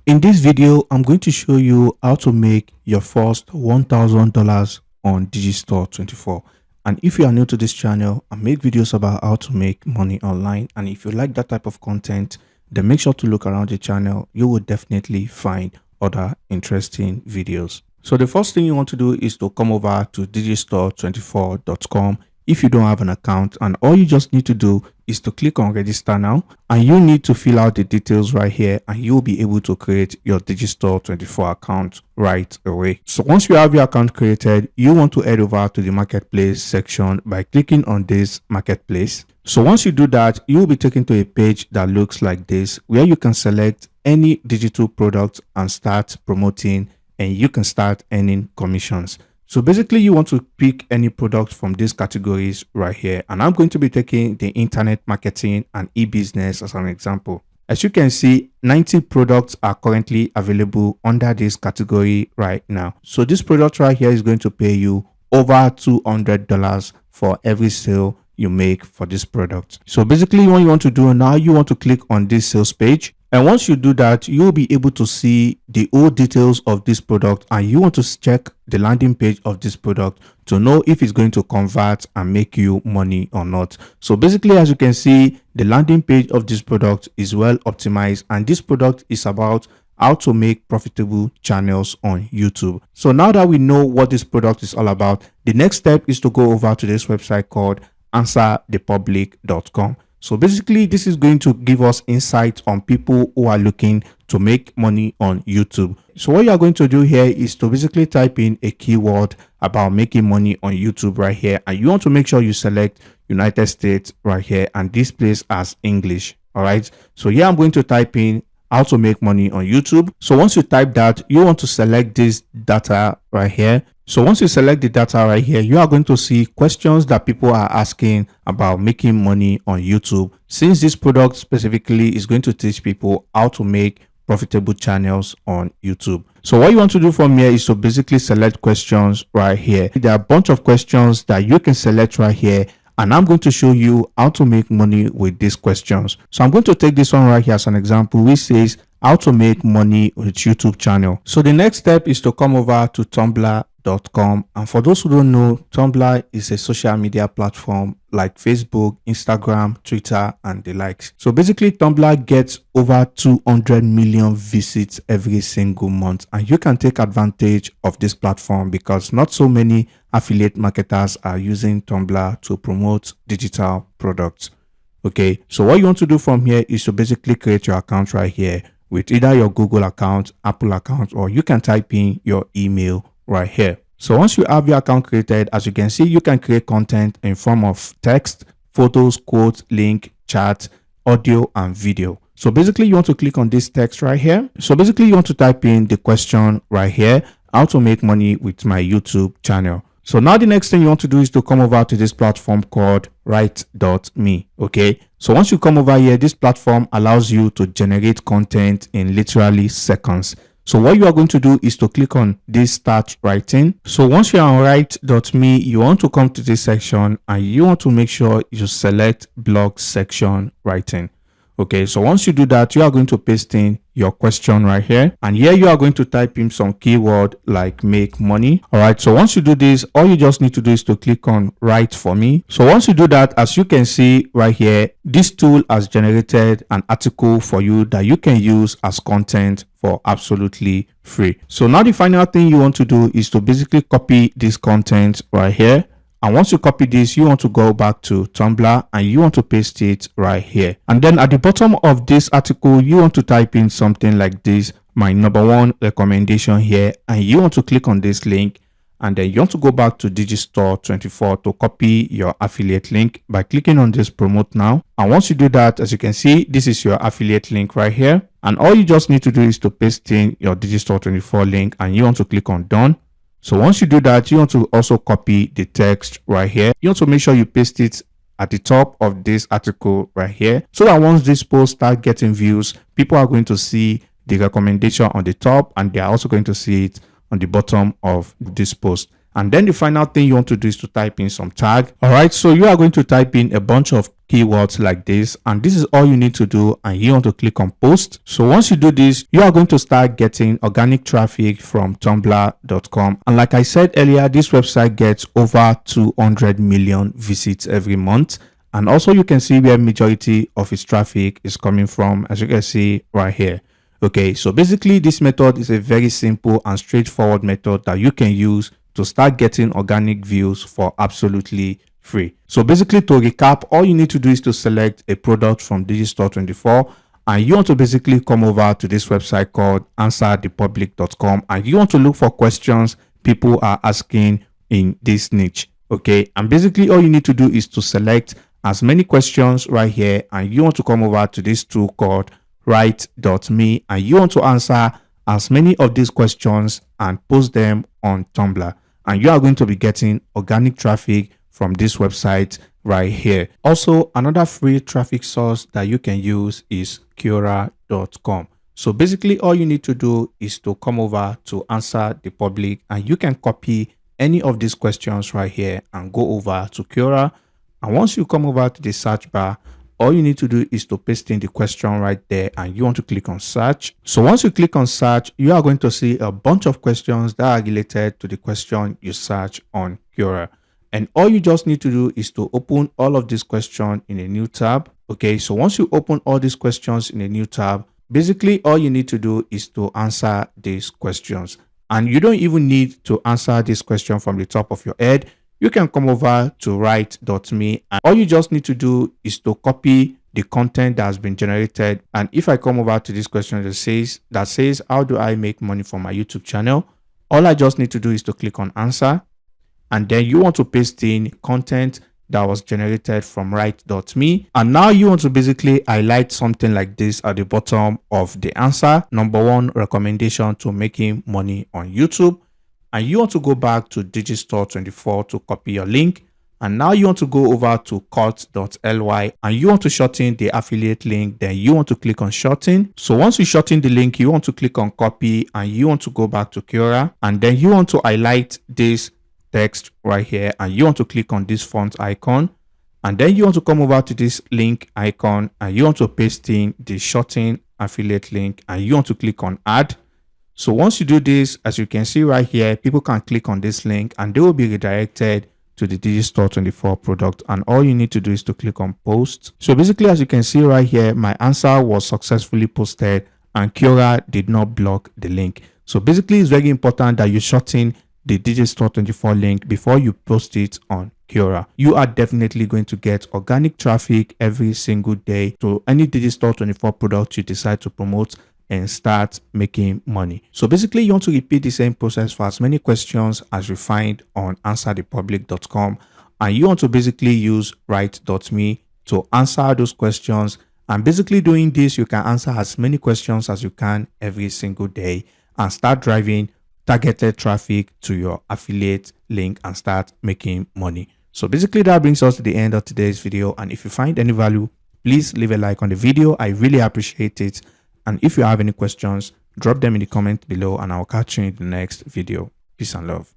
In this video, I'm going to show you how to make your first $1,000 on Digistore24. And if you are new to this channel, I make videos about how to make money online. And if you like that type of content, then make sure to look around the channel. You will definitely find other interesting videos. So the first thing you want to do is to come over to digistore24.com if you don't have an account, and all you just need to do is to click on register now, and you need to fill out the details right here, and you'll be able to create your Digistore24 account right away. So once you have your account created, you want to head over to the marketplace section by clicking on this marketplace. So once you do that, you'll be taken to a page that looks like this, where you can select any digital product and start promoting, and you can start earning commissions. So basically you want to pick any product from these categories right here. And I'm going to be taking the internet marketing and e-business as an example. As you can see, 90 products are currently available under this category right now. So this product right here is going to pay you over $200 for every sale you make for this product. So basically what you want to do now, you want to click on this sales page. And once you do that, you'll be able to see the whole details of this product, and you want to check the landing page of this product to know if it's going to convert and make you money or not. So basically, as you can see, the landing page of this product is well optimized, and this product is about how to make profitable channels on YouTube. So now that we know what this product is all about, the next step is to go over to this website called answerthepublic.com. So basically, this is going to give us insight on people who are looking to make money on YouTube. So what you are going to do here is to basically type in a keyword about making money on YouTube right here. And you want to make sure you select United States right here, and this place as English. All right. So here I'm going to type in how to make money on YouTube. So once you type that, you want to select this data right here. So once you select the data right here, you are going to see questions that people are asking about making money on YouTube. Since this product specifically is going to teach people how to make profitable channels on YouTube. So what you want to do from here is to basically select questions right here. There are a bunch of questions that you can select right here, and I'm going to show you how to make money with these questions. So I'm going to take this one right here as an example, which says how to make money with YouTube channel. So the next step is to come over to Tumblr.com, and for those who don't know, Tumblr is a social media platform like Facebook, Instagram, Twitter, and the likes. So basically Tumblr gets over 200 million visits every single month, and you can take advantage of this platform because not so many affiliate marketers are using Tumblr to promote digital products. Okay, so what you want to do from here is to basically create your account right here with either your Google account, Apple account, or you can type in your email right here. So once you have your account created, as you can see, you can create content in form of text, photos, quotes, link, chat, audio, and video. So basically you want to click on this text right here. So basically you want to type in the question right here, how to make money with my YouTube channel. So now the next thing you want to do is to come over to this platform called write.me. Okay, so once you come over here, this platform allows you to generate content in literally seconds. So what you are going to do is to click on this start writing. So once you're on write.me, you want to come to this section, and you want to make sure you select blog section writing. Okay, so once you do that, you are going to paste in your question right here, and here you are going to type in some keyword like make money. All right, so once you do this, all you just need to do is to click on write for me. So once you do that, as you can see right here, this tool has generated an article for you that you can use as content for absolutely free. So now the final thing you want to do is to basically copy this content right here. And once you copy this, you want to go back to Tumblr and you want to paste it right here. And then at the bottom of this article, you want to type in something like this, my #1 recommendation here. And you want to click on this link. And then you want to go back to Digistore24 to copy your affiliate link by clicking on this promote now. And once you do that, as you can see, this is your affiliate link right here. And all you just need to do is to paste in your Digistore24 link, and you want to click on done. So once you do that, you want to also copy the text right here. You want to make sure you paste it at the top of this article right here, so that once this post start getting views, people are going to see the recommendation on the top, and they are also going to see it on the bottom of this post. And then the final thing you want to do is to type in some tag. All right, so you are going to type in a bunch of keywords like this, and this is all you need to do, and you want to click on post. So once you do this, you are going to start getting organic traffic from tumblr.com. And like I said earlier, this website gets over 200 million visits every month. And also you can see where majority of its traffic is coming from, as you can see right here. Okay, so basically this method is a very simple and straightforward method that you can use to start getting organic views for absolutely free. So basically, to recap, all you need to do is to select a product from Digistore24, and you want to basically come over to this website called answerthepublic.com, and you want to look for questions people are asking in this niche. Okay, and basically all you need to do is to select as many questions right here, and you want to come over to this tool called write.me, and you want to answer as many of these questions and post them on Tumblr, and you are going to be getting organic traffic from this website right here. Also, another free traffic source that you can use is Quora.com. So basically all you need to do is to come over to Answer the Public, and you can copy any of these questions right here and go over to Quora. And once you come over to the search bar, all you need to do is to paste in the question right there, and you want to click on search. So once you click on search, you are going to see a bunch of questions that are related to the question you search on Quora. And all you just need to do is to open all of these questions in a new tab. Okay, so once you open all these questions in a new tab, basically all you need to do is to answer these questions. And you don't even need to answer this question from the top of your head. You can come over to write.me, and all you just need to do is to copy the content that has been generated. And if I come over to this question that says how do I make money from my YouTube channel, all I just need to do is to click on answer, and then you want to paste in content that was generated from write.me. And now you want to basically highlight something like this at the bottom of the answer: number 1 recommendation to making money on YouTube. And you want to go back to Digistore24 to copy your link. And now you want to go over to cut.ly, and you want to shorten the affiliate link. Then you want to click on shorten. So once you shorten the link, you want to click on copy, and you want to go back to Quora, and then you want to highlight this text right here, and you want to click on this font icon, and then you want to come over to this link icon, and you want to paste in the shorten affiliate link, and you want to click on add. So once you do this, as you can see right here, people can click on this link and they will be redirected to the Digistore24 product, and all you need to do is to click on post. So basically, as you can see right here, my answer was successfully posted and Quora did not block the link. So basically, it's very important that you shorten the Digistore24 link before you post it on Quora. You are definitely going to get organic traffic every single day to any Digistore24 product you decide to promote and start making money. So basically, you want to repeat the same process for as many questions as you find on answerthepublic.com, and you want to basically use write.me to answer those questions. And basically doing this, you can answer as many questions as you can every single day and start driving targeted traffic to your affiliate link and start making money. So basically that brings us to the end of today's video, and if you find any value, please leave a like on the video. I really appreciate it. And if you have any questions, drop them in the comment below, and I'll catch you in the next video. Peace and love.